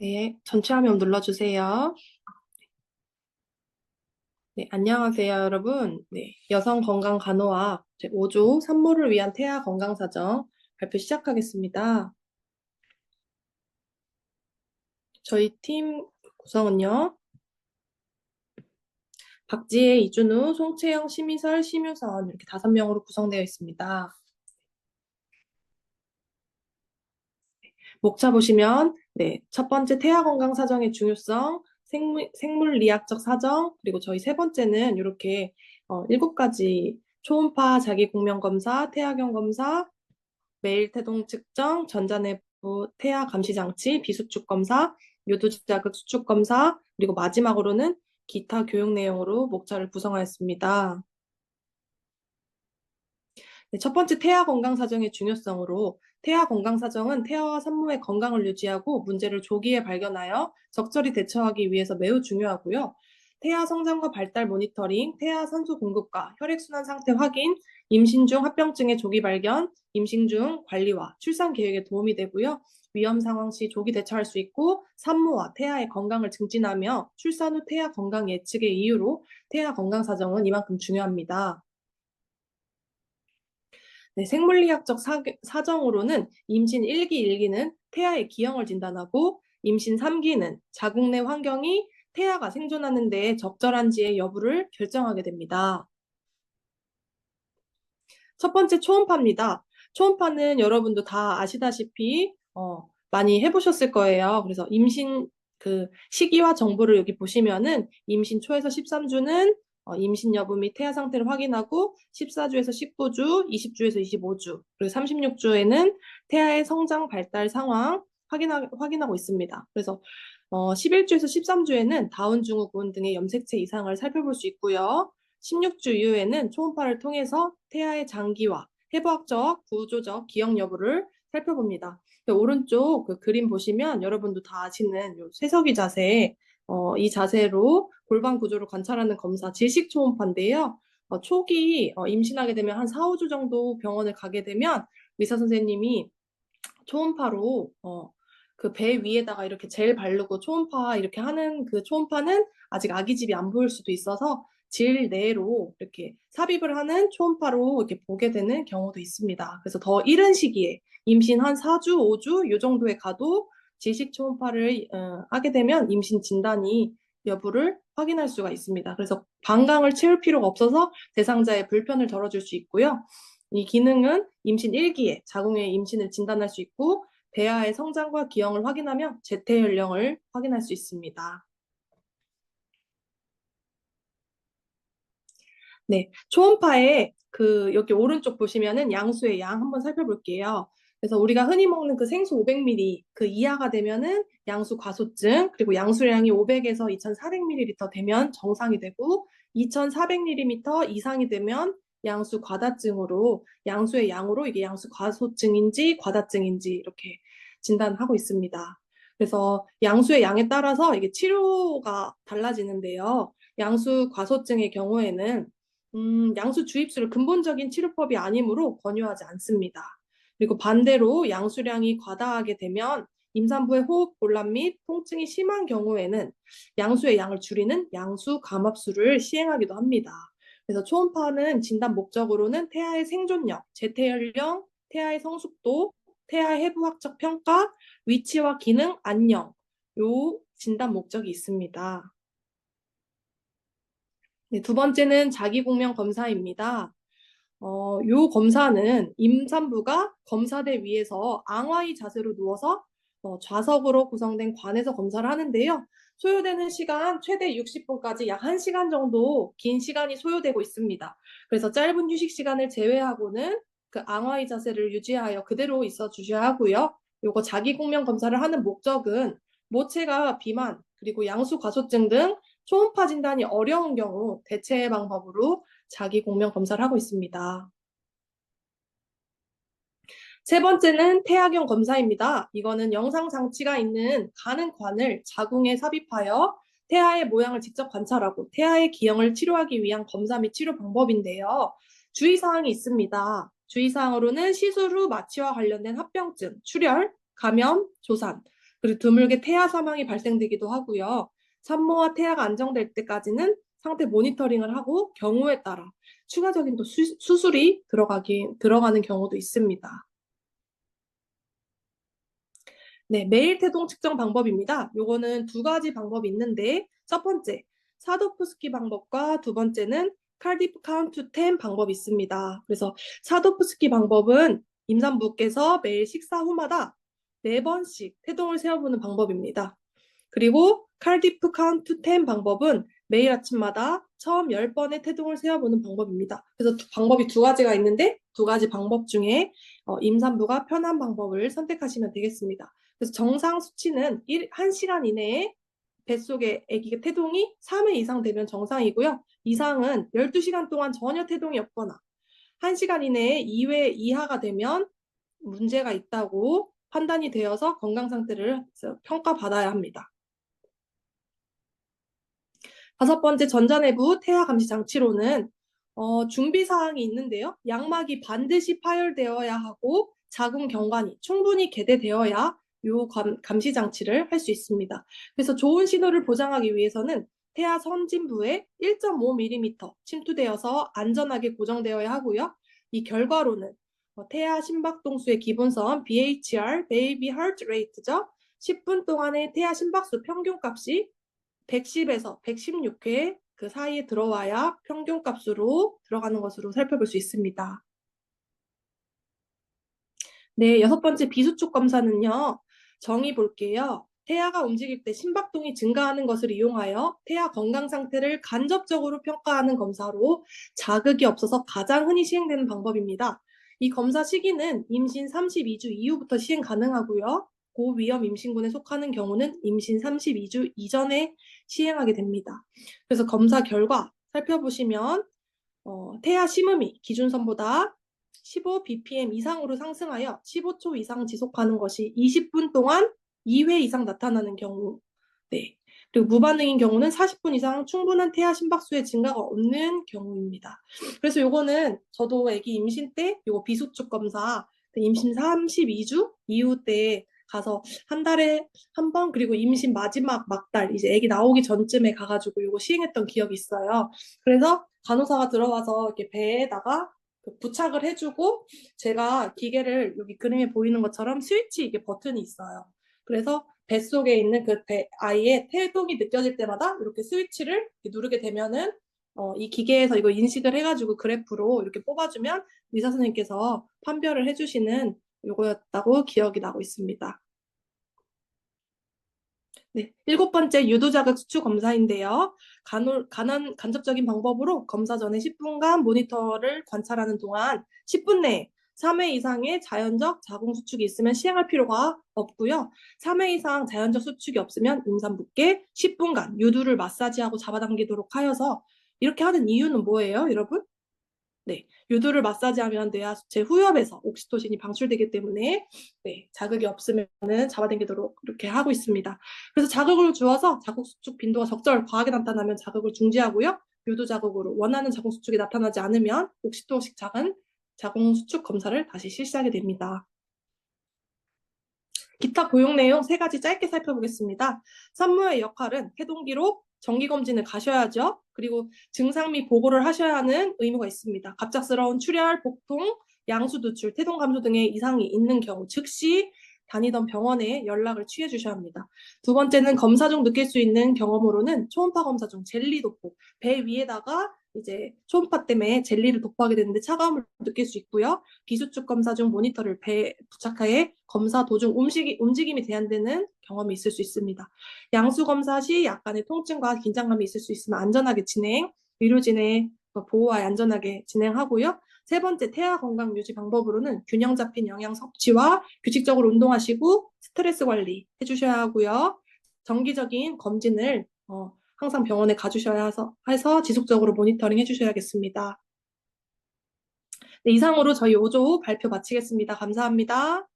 네, 전체 화면 눌러주세요. 네, 안녕하세요, 여러분. 네, 여성 건강 간호학 제5조 산모를 위한 태아 건강 사정 발표 시작하겠습니다. 저희 팀 구성은요. 박지혜, 이준우, 송채영, 심희설, 심유선 이렇게 5명으로 구성되어 있습니다. 목차 보시면 네, 첫 번째 태아 건강 사정의 중요성, 생물리학적 사정, 그리고 저희 세 번째는 이렇게 7가지 초음파 자기국면 검사, 태아경 검사, 매일 태동 측정, 전자내부 태아 감시 장치, 비수축 검사, 요도자극 수축 검사, 그리고 마지막으로는 기타 교육 내용으로 목차를 구성하였습니다. 네, 첫 번째 태아 건강 사정의 중요성으로 태아 건강 사정은 태아와 산모의 건강을 유지하고 문제를 조기에 발견하여 적절히 대처하기 위해서 매우 중요하고요. 태아 성장과 발달 모니터링, 태아 산소 공급과 혈액순환 상태 확인, 임신 중 합병증의 조기 발견, 임신 중 관리와 출산 계획에 도움이 되고요. 위험 상황 시 조기 대처할 수 있고 산모와 태아의 건강을 증진하며 출산 후 태아 건강 예측의 이유로 태아 건강 사정은 이만큼 중요합니다. 네, 생물리학적 사정으로는 임신 1기, 1기는 태아의 기형을 진단하고 임신 3기는 자궁 내 환경이 태아가 생존하는 데 적절한지의 여부를 결정하게 됩니다. 첫 번째 초음파입니다. 초음파는 여러분도 다 아시다시피 많이 해보셨을 거예요. 그래서 임신 그 시기와 정보를 여기 보시면은 임신 초에서 13주는 임신 여부 및 태아 상태를 확인하고 14주에서 19주, 20주에서 25주, 그리고 36주에는 태아의 성장 발달 상황 확인하고 있습니다. 그래서 11주에서 13주에는 다운 증후군 등의 염색체 이상을 살펴볼 수 있고요. 16주 이후에는 초음파를 통해서 태아의 장기와 해부학적, 구조적 기억 여부를 살펴봅니다. 오른쪽 그 그림 보시면 여러분도 다 아시는 요 쇠석이 자세, 이 자세로 골반 구조를 관찰하는 검사 질식 초음파인데요. 초기 임신하게 되면 한 4, 5주 정도 병원을 가게 되면 의사 선생님이 초음파로 그 배 위에다가 이렇게 젤 바르고 초음파 이렇게 하는 그 초음파는 아직 아기집이 안 보일 수도 있어서 질 내로 이렇게 삽입을 하는 초음파로 이렇게 보게 되는 경우도 있습니다. 그래서 더 이른 시기에 임신 한 4주, 5주 요 정도에 가도 질식 초음파를 하게 되면 임신 진단이 여부를 확인할 수가 있습니다. 그래서 방광을 채울 필요가 없어서 대상자의 불편을 덜어줄 수 있고요. 이 기능은 임신 1기에 자궁의 임신을 진단할 수 있고 배아의 성장과 기형을 확인하며 재태 연령을 확인할 수 있습니다. 네, 초음파에 그 여기 오른쪽 보시면은 양수의 양 한번 살펴볼게요. 그래서 우리가 흔히 먹는 그 생수 500ml 그 이하가 되면은 양수 과소증, 그리고 양수량이 500에서 2400ml 되면 정상이 되고 2400ml 이상이 되면 양수 과다증으로 양수의 양으로 이게 양수 과소증인지 과다증인지 이렇게 진단하고 있습니다. 그래서 양수의 양에 따라서 이게 치료가 달라지는데요. 양수 과소증의 경우에는 양수 주입술을 근본적인 치료법이 아니므로 권유하지 않습니다. 그리고 반대로 양수량이 과다하게 되면 임산부의 호흡 곤란 및 통증이 심한 경우에는 양수의 양을 줄이는 양수 감압술을 시행하기도 합니다. 그래서 초음파는 진단 목적으로는 태아의 생존력, 재태 연령, 태아의 성숙도, 태아 해부학적 평가, 위치와 기능 안녕 요 진단 목적이 있습니다. 네, 두 번째는 자기공명 검사입니다. 요 검사는 임산부가 검사대 위에서 앙와의 자세로 누워서 좌석으로 구성된 관에서 검사를 하는데요. 소요되는 시간 최대 60분까지 약 1시간 정도 긴 시간이 소요되고 있습니다. 그래서 짧은 휴식 시간을 제외하고는 그 앙와의 자세를 유지하여 그대로 있어 주셔야 하고요. 요거 자기공명 검사를 하는 목적은 모체가 비만 그리고 양수 과소증 등 초음파 진단이 어려운 경우 대체 방법으로 자기 공명 검사를 하고 있습니다. 세 번째는 태아경 검사입니다. 이거는 영상 장치가 있는 가는 관을 자궁에 삽입하여 태아의 모양을 직접 관찰하고 태아의 기형을 치료하기 위한 검사 및 치료 방법인데요. 주의사항이 있습니다. 주의사항으로는 시술 후 마취와 관련된 합병증, 출혈, 감염, 조산, 그리고 드물게 태아 사망이 발생되기도 하고요. 산모와 태아가 안정될 때까지는 상태 모니터링을 하고 경우에 따라 추가적인 또 수술이 들어가는 경우도 있습니다. 네, 매일 태동 측정 방법입니다. 요거는 두 가지 방법이 있는데 첫 번째, 사도프스키 방법과 두 번째는 칼디프 카운트 10 방법이 있습니다. 그래서 사도프스키 방법은 임산부께서 매일 식사 후마다 4번씩 태동을 세어보는 방법입니다. 그리고 칼디프 카운트 10 방법은 매일 아침마다 처음 10번의 태동을 세어보는 방법입니다. 그래서 방법이 두 가지가 있는데 두 가지 방법 중에 임산부가 편한 방법을 선택하시면 되겠습니다. 그래서 정상 수치는 1시간 이내에 뱃속에 아기가 태동이 3회 이상 되면 정상이고요. 이상은 12시간 동안 전혀 태동이 없거나 1시간 이내에 2회 이하가 되면 문제가 있다고 판단이 되어서 건강 상태를 평가받아야 합니다. 다섯 번째, 전자내부 태아 감시 장치로는 준비 사항이 있는데요. 양막이 반드시 파열되어야 하고 자궁 경관이 충분히 개대되어야 요 감시 장치를 할 수 있습니다. 그래서 좋은 신호를 보장하기 위해서는 태아 선진부에 1.5mm 침투되어서 안전하게 고정되어야 하고요. 이 결과로는 태아 심박동수의 기본선 BHR, Baby Heart Rate죠. 10분 동안의 태아 심박수 평균값이 110에서 116회 그 사이에 들어와야 평균값으로 들어가는 것으로 살펴볼 수 있습니다. 네, 여섯 번째 비수축 검사는요. 정의 볼게요. 태아가 움직일 때 심박동이 증가하는 것을 이용하여 태아 건강 상태를 간접적으로 평가하는 검사로 자극이 없어서 가장 흔히 시행되는 방법입니다. 이 검사 시기는 임신 32주 이후부터 시행 가능하고요. 고위험 임신군에 속하는 경우는 임신 32주 이전에 시행하게 됩니다. 그래서 검사 결과 살펴보시면 태아 심음이 기준선보다 15bpm 이상으로 상승하여 15초 이상 지속하는 것이 20분 동안 2회 이상 나타나는 경우, 네. 그리고 무반응인 경우는 40분 이상 충분한 태아 심박수의 증가가 없는 경우입니다. 그래서 요거는 저도 아기 임신 때 요거 비수축 검사 임신 32주 이후 때 가서 한 달에 한 번, 그리고 임신 마지막 막달 이제 아기 나오기 전쯤에 가가지고 요거 시행했던 기억이 있어요. 그래서 간호사가 들어와서 이렇게 배에다가 부착을 해주고 제가 기계를 여기 그림에 보이는 것처럼 스위치 이게 버튼이 있어요. 그래서 뱃속에 있는 그 아이의 태동이 느껴질 때마다 이렇게 스위치를 누르게 되면은 이 기계에서 이거 인식을 해가지고 그래프로 이렇게 뽑아주면 의사 선생님께서 판별을 해주시는 요거였다고 기억이 나고 있습니다. 네, 일곱 번째 유도자극 수축 검사인데요. 간접적인 방법으로 검사 전에 10분간 모니터를 관찰하는 동안 10분 내에 3회 이상의 자연적 자궁 수축이 있으면 시행할 필요가 없고요. 3회 이상 자연적 수축이 없으면 임산부께 10분간 유두를 마사지하고 잡아당기도록 하여서 이렇게 하는 이유는 뭐예요, 여러분? 네, 유두를 마사지하면 뇌하 수체 후엽에서 옥시토신이 방출되기 때문에 네, 자극이 없으면은 잡아당기도록 이렇게 하고 있습니다. 그래서 자극을 주어서 자궁 수축 빈도가 과하게 나타나면 자극을 중지하고요. 유두 자극으로 원하는 자궁 수축이 나타나지 않으면 옥시토식 작은 자궁 수축 검사를 다시 실시하게 됩니다. 기타 고용 내용 3가지 짧게 살펴보겠습니다. 산모의 역할은 해동 기록, 정기검진을 가셔야죠. 그리고 증상 및 보고를 하셔야 하는 의무가 있습니다. 갑작스러운 출혈, 복통, 양수 누출, 태동 감소 등의 이상이 있는 경우 즉시 다니던 병원에 연락을 취해 주셔야 합니다. 두 번째는 검사 중 느낄 수 있는 경험으로는 초음파 검사 중 젤리 도포, 배 위에다가 이제 초음파 때문에 젤리를 도포하게 되는데 차가움을 느낄 수 있고요. 비수축 검사 중 모니터를 배에 부착하에 검사 도중 움직임이 제한되는 경험이 있을 수 있습니다. 양수 검사 시 약간의 통증과 긴장감이 있을 수 있으면 안전하게 진행, 의료진의 보호하에 안전하게 진행하고요. 세 번째, 태아 건강 유지 방법으로는 균형 잡힌 영양 섭취와 규칙적으로 운동하시고 스트레스 관리 해주셔야 하고요. 정기적인 검진을 항상 병원에 가주셔야 해서 지속적으로 모니터링 해주셔야겠습니다. 네, 이상으로 저희 5조 발표 마치겠습니다. 감사합니다.